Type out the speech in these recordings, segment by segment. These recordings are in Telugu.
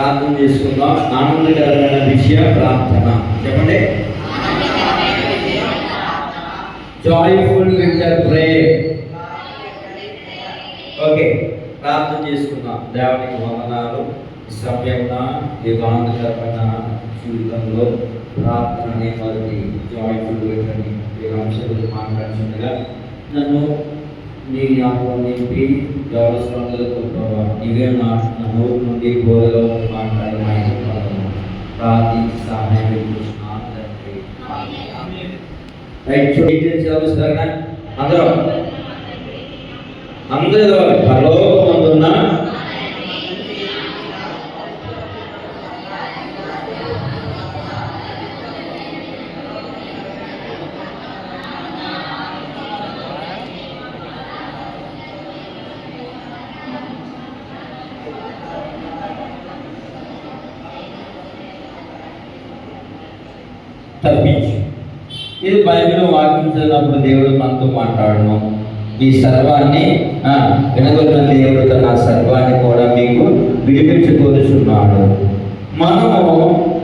ప్రార్థన చేసుకుందాం. ఆనందకరమైన విషయ ప్రార్థన చెప్పండి. Joyful winter prayer. ఓకే, ప్రార్థన చేసుకుందాం. దేవునికి వందనాలు. సమయంలో ఈ ఆనందకరమైన జీవితంలో ప్రార్థన అనే వారికి జాయ్ఫుల్ వింటర్ ఈ అంశాలు మాట్లాడుతుండగా నన్ను నీ జ్ఞాపకం నింపి దేవస్థానాలకు నీవే నా నోటి నుండి బోధలో మాట్లాడమని ప్రార్థించి సహాయం చదువుతారా అందరూ పరలోకమందున్న తప్పించు. ఇది బైబిల్ వాక్యం చదివినప్పుడు దేవుడు మనతో మాట్లాడను. ఈ సర్వాన్ని వినగొన్న దేవుడు తన సర్వాన్ని కూడా మీకు విడిపించుకోరుచున్నాడు. మనము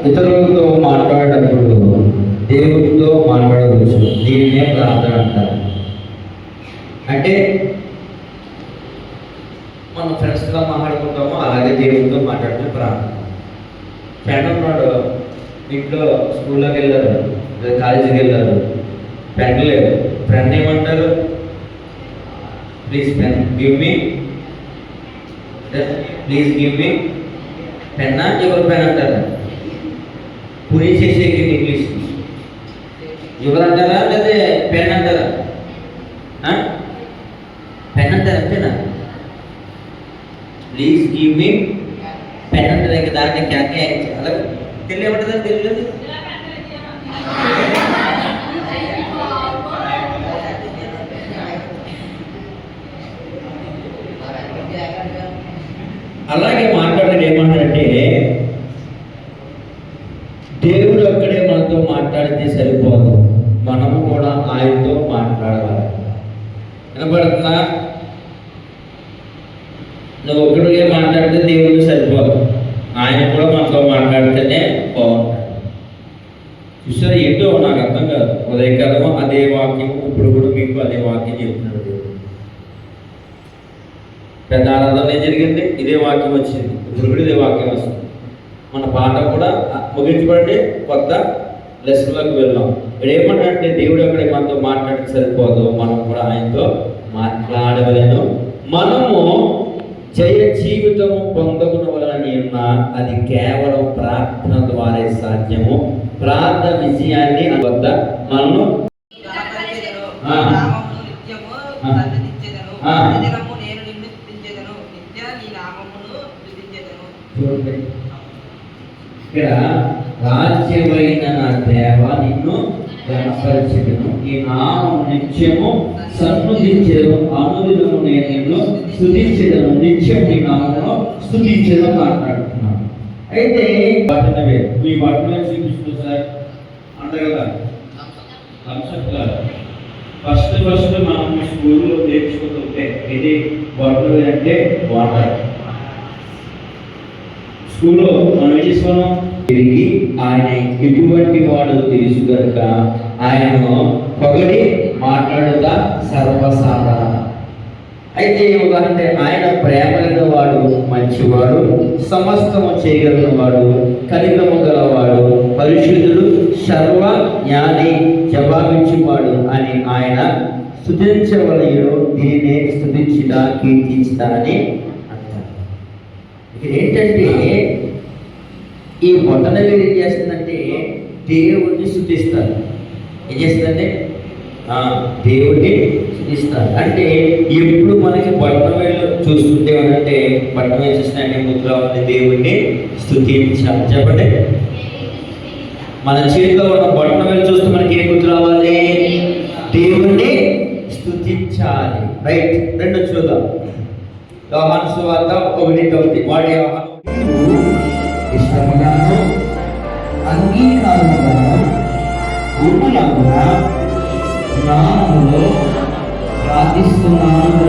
ఇతరులతో మాట్లాడేటప్పుడు దేవుడితో మాట్లాడవచ్చు. దీనినే ప్రార్థన అంటారు. అంటే మనం ఫ్రెండ్స్గా మాట్లాడుకుంటామో అలాగే దేవుడితో మాట్లాడుతూ ప్రార్థన. ఫ్రెండ్ ఉన్నాడు, ఇంట్లో స్కూల్లోకి వెళ్ళారు, కాలేజీకి వెళ్ళారు, పెన్ లేదు. ఫ్రెండ్ ఏమంటారు? Please pen give me, please give me Penna. ఎవరు పెన్ అంటారు? పుని చేసేకి ఇంగ్లీష్ ఎవరు అంటారా లేదా పెన్ అంటారా? పెన్ అంటారు అంతేనా? ప్లీజ్ గివ్ మీ పెన్ అంటారు. ఇంకా దాన్ని క్యాకే అలా తెలియబడ్డదని తెలియదు. అలాగే మాట్లాడేది ఏమంటారంటే దేవుడు అక్కడే మనతో మాట్లాడితే సరిపోదు, మనము కూడా ఆయనతో మాట్లాడాలి. వినపడుతుందా? నువ్వు ఒక్కడికే మాట్లాడితే దేవుడు సరిపోదు, ఆయన కూడా మనతో మాట్లాడితేనే బాగుంటుంది. చూసారా, ఏంటో నాకు అర్థం కాదు. ఉదయకాలము అదే వాక్యం, ఇప్పుడు కూడా మీకు అదే వాక్యం చెప్తున్నాడు దేవుడు. పెద్ద ఆరాధన జరిగింది, ఇదే వాక్యం వచ్చింది, ఇప్పుడు కూడా ఇదే వాక్యం వస్తుంది. మన పాట కూడా ముగించబడి కొత్త లెసన్లోకి వెళ్దాం. ఇక్కడ ఏమంటే దేవుడు అక్కడే మనతో మాట్లాడితే సరిపోదు, మనం కూడా ఆయనతో మాట్లాడవలేను. మనము జయ జీవితము పొందకునవలని ఉన్న అది కేవలం ప్రార్థన ద్వారా సాధ్యము. ప్రార్థన విజయాన్ని వద్ద మనము ఇక్కడ రాజ్యమైన నా దేవ నిన్ను కనపరచెదను, ఈ నామము నిత్యము సన్నుతించెదను, అనుదినము నేను నిన్ను స్తుతించెదను, నిత్యం నీ నామమును స్తుతించెదను మాట్లాడుతున్నాను. అయితే బట్టనవే మీ బట్టనే చూపిస్తుంది సార్ అంట కదా. ఫస్ట్ మనం స్కూల్లో నేర్చుకుంటుంటే ఇది బట్టలు అంటే వాటర్. స్కూల్లో మనం ఏం చేసుకున్నాం? తిరిగి ఆయన ఎటువంటి వాడు తెలుసు కనుక ఆయనను పొగడి మాట్లాడుతా సర్వసాధారణ. అయితే ఉదాహరణ, ఆయన ప్రేమగల వాడు, మంచివాడు, సమస్తము చేయగలిగిన వాడు, కనికరము గలవాడు, పరిశుద్ధుడు, సర్వ జ్ఞాని, జవాబిచ్చేవాడు అని ఆయన స్తుతించవలయును. దీనినే స్తుతించుట, కీర్తించుట అని అంటారు. ఇక్కడ ఏంటంటే ఈ బొట్టనవేలు ఏం చేస్తుందంటే దేవుడిని స్తుతిస్తారు. ఏం చేస్తుందంటే దేవుడిని స్తుతిస్తారు. అంటే ఎప్పుడు మనకి బొట్టనవేలు చూస్తుంటే అంటే బొట్టనవేలు చూసినట్టే ముద్ర ఉంది, దేవుడిని స్తుతించాలి. చెప్పండి, మన చేతిలో ఉన్న బొట్టనవేలు చూస్తే మనకి ఏం గుర్తు రావాలి? దేవుడిని స్తుతించాలి. రైట్, రెండు చూద్దాం. యోహాను సువార్త 1:9. వాడి యోహాను ఇష్టముగాను అంగీకారముగాను గురువులాగా నామములో ప్రార్థిస్తున్నాను